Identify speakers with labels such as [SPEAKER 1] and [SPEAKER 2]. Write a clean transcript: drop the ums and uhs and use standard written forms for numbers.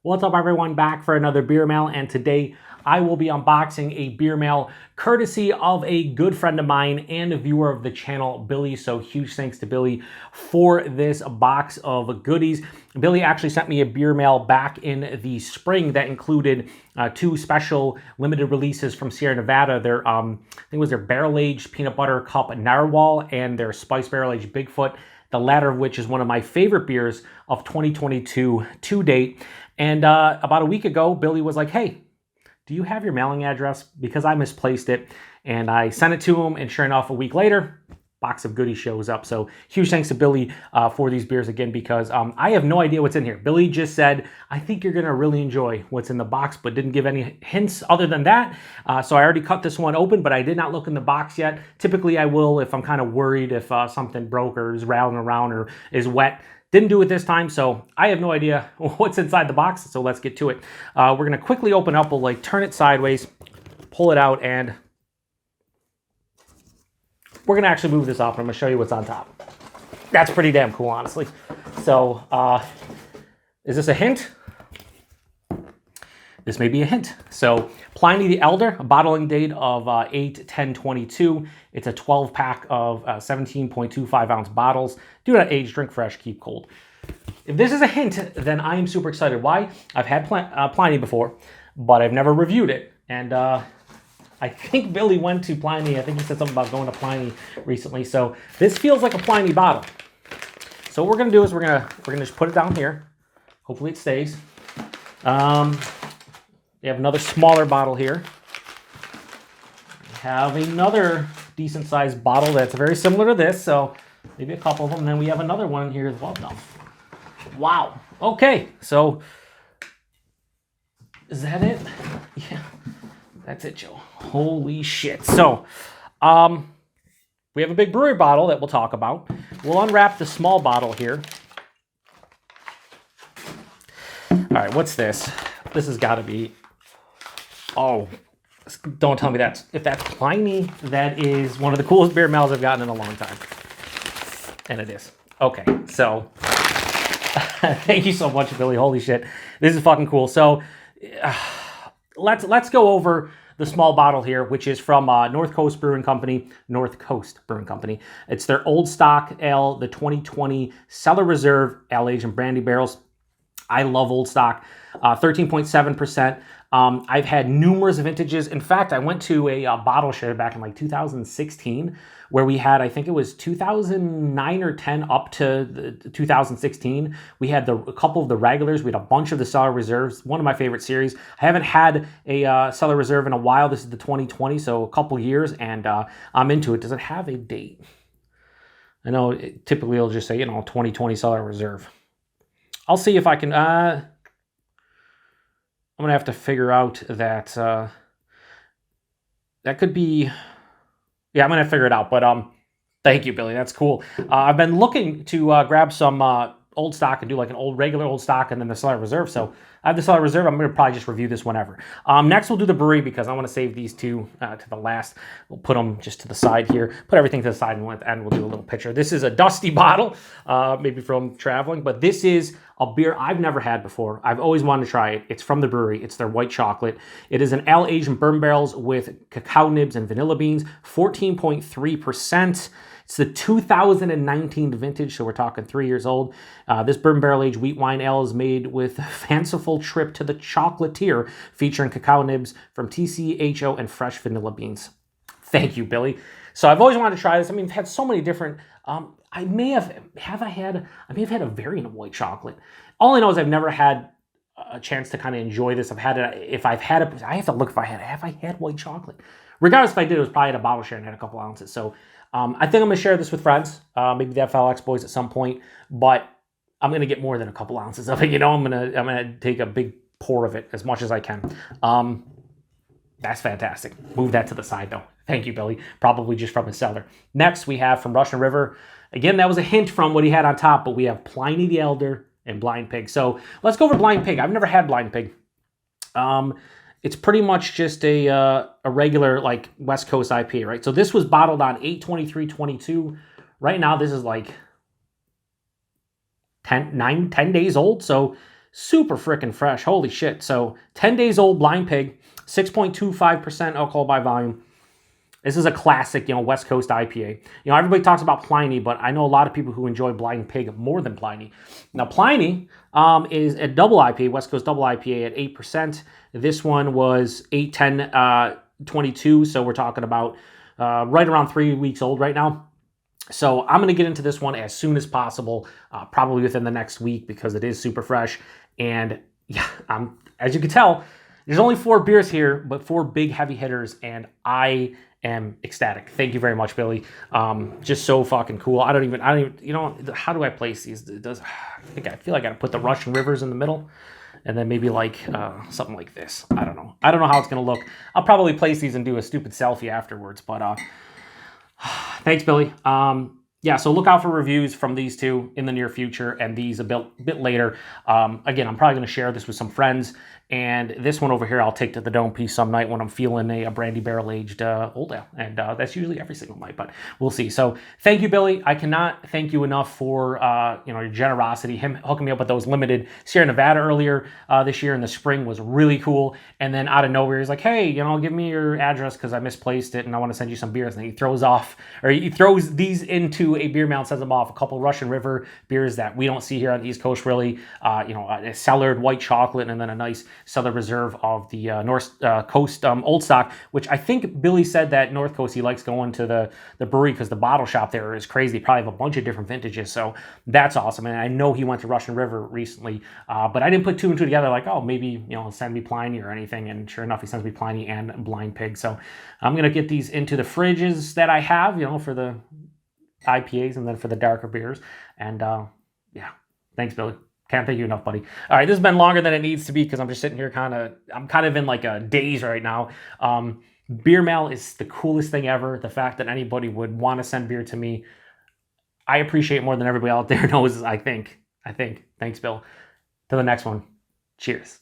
[SPEAKER 1] What's up, everyone? Back for another beer mail, and today I will be unboxing a beer mail courtesy of a good friend of mine and a viewer of the channel, Billy. So huge thanks to Billy for this box of goodies. Billy actually sent me a beer mail back in the spring that included two special limited releases from Sierra Nevada. Their I think it was their barrel-aged peanut butter cup narwhal and their spice barrel-aged Bigfoot, the latter of which is one of my favorite beers of 2022 to date. And about a week ago, Billy was like, hey, do you have your mailing address? Because I misplaced it. And I sent it to him, and sure enough, a week later, box of goodies shows up. So huge thanks to Billy for these beers again, because I have no idea what's in here. Billy just said, I think you're gonna really enjoy what's in the box, but didn't give any hints other than that. So I already cut this one open, but I did not look in the box yet. Typically I will if I'm kind of worried if something broke or is rattling around or is wet. Didn't do it this time, so I have no idea what's inside the box, so let's get to it. We're gonna quickly open up, we'll like turn it sideways, pull it out, and we're gonna actually move this off, and I'm gonna show you what's on top. That's pretty damn cool, honestly. So, is this a hint? This may be a hint. So, Pliny the Elder, a bottling date of 8/10/22. It's a 12-pack of 17.25-ounce bottles. Do not age, drink fresh, keep cold. If this is a hint, then I am super excited. Why? I've had Pliny before, but I've never reviewed it. And I think Billy went to Pliny. I think he said something about going to Pliny recently. So this feels like a Pliny bottle. So what we're gonna do is we're gonna just put it down here. Hopefully it stays. We have another smaller bottle here. We have another decent sized bottle that's very similar to this, so maybe a couple of them. And then we have another one here as well. No. Wow. Okay, so is that it? Yeah, that's it, Joe. Holy shit. So, we have a big brewery bottle that we'll talk about. We'll unwrap the small bottle here. All right, what's this? This has got to be... Oh, don't tell me that. If that's Pliny, that is one of the coolest beer mails I've gotten in a long time. And it is. Okay, so thank you so much, Billy. Holy shit. This is fucking cool. So let's go over the small bottle here, which is from North Coast Brewing Company. It's their Old Stock Ale, the 2020 Cellar Reserve Ale Aged and Brandy barrels. I love Old Stock. 13.7%. I've had numerous vintages. In fact, I went to a bottle share back in like 2016 where we had, I think it was 2009 or 10 up to 2016. We had a couple of the regulars. We had a bunch of the Cellar Reserves, one of my favorite series. I haven't had a Cellar Reserve in a while. This is the 2020, so a couple years, and I'm into it. Does it have a date? I know typically it'll just say, 2020 Cellar Reserve. I'll see if I can... I'm gonna have to figure out that that could be, yeah, I'm gonna figure it out. But thank you, Billy. That's cool. I've been looking to grab some Old Stock and do like an regular Old Stock and then the Cellar Reserve. So I have the Cellar Reserve. I'm gonna probably just review this whenever. Next, we'll do the brewery because I want to save these two to the last. We'll put them just to the side here. Put everything to the side, and we'll do a little picture. This is a dusty bottle, maybe from traveling, but this is a beer I've never had before. I've always wanted to try it. It's from the brewery. It's their white chocolate. It is an ale aged in bourbon barrels with cacao nibs and vanilla beans. 14.3%. It's the 2019 vintage, so we're talking 3 years old. This bourbon barrel aged wheat wine ale is made with a fanciful trip to the chocolatier, featuring cacao nibs from TCHO and fresh vanilla beans. Thank you, Billy. So I've always wanted to try this. I mean, I've had so many different. I may have had a variant of white chocolate. All I know is I've never had a chance to kind of enjoy this. I have to look if I had white chocolate. Regardless if I did, it was probably at a bottle share and had a couple ounces. So I think I'm gonna share this with friends, maybe the FLX boys at some point, but I'm gonna get more than a couple ounces of it. I'm gonna take a big pour of it as much as I can. That's fantastic. Move that to the side though. Thank you, Billy. Probably just from his cellar. Next, we have from Russian River. Again, that was a hint from what he had on top, but we have Pliny the Elder and Blind Pig. So let's go over Blind Pig. I've never had Blind Pig. It's pretty much just a regular like West Coast IPA, right? So this was bottled on 8/23/22. Right now, this is like 10 days old. So super freaking fresh. Holy shit. So 10 days old Blind Pig, 6.25% alcohol by volume. This is a classic, West Coast IPA. Everybody talks about Pliny, but I know a lot of people who enjoy Blind Pig more than Pliny. Now, Pliny is a double IPA, West Coast double IPA at 8%. This one was 8, 10, 22, so we're talking about right around 3 weeks old right now. So I'm going to get into this one as soon as possible, probably within the next week because it is super fresh. And yeah, as you can tell, there's only 4 beers here, but 4 big heavy hitters, and I am ecstatic. Thank you very much, Billy. Just so fucking cool. I don't even, how do I place these? I feel like I gotta put the Russian Rivers in the middle, and then maybe like something like this. I don't know how it's gonna look. I'll probably place these and do a stupid selfie afterwards, but thanks, Billy. Yeah, so look out for reviews from these two in the near future, and these a bit later. Again, I'm probably going to share this with some friends, and this one over here I'll take to the Dome Piece some night when I'm feeling a brandy barrel-aged old ale, and that's usually every single night, but we'll see. So thank you, Billy. I cannot thank you enough for your generosity. Him hooking me up with those limited Sierra Nevada earlier this year in the spring was really cool, and then out of nowhere he's like, hey, give me your address because I misplaced it and I want to send you some beers, and he throws these into a beer mail and sends them off. A couple Russian River beers that we don't see here on the East Coast, really. A cellared white chocolate, and then a nice Cellar Reserve of the North Coast Old Stock, which I think Billy said that North Coast he likes going to the brewery because the bottle shop there is crazy. They probably have a bunch of different vintages, so that's awesome. And I know he went to Russian River recently, but I didn't put 2 and 2 together like, oh, maybe send me Pliny or anything. And sure enough, he sends me Pliny and Blind Pig. So I'm gonna get these into the fridges that I have, for the IPAs and then for the darker beers. And yeah, thanks, Billy. Can't thank you enough, buddy. All right, this has been longer than it needs to be because I'm just sitting here I'm kind of in like a daze right now. Beer mail is the coolest thing ever. The fact that anybody would want to send beer to me, I appreciate more than everybody out there knows, I think. Thanks, Bill. To the next one. Cheers.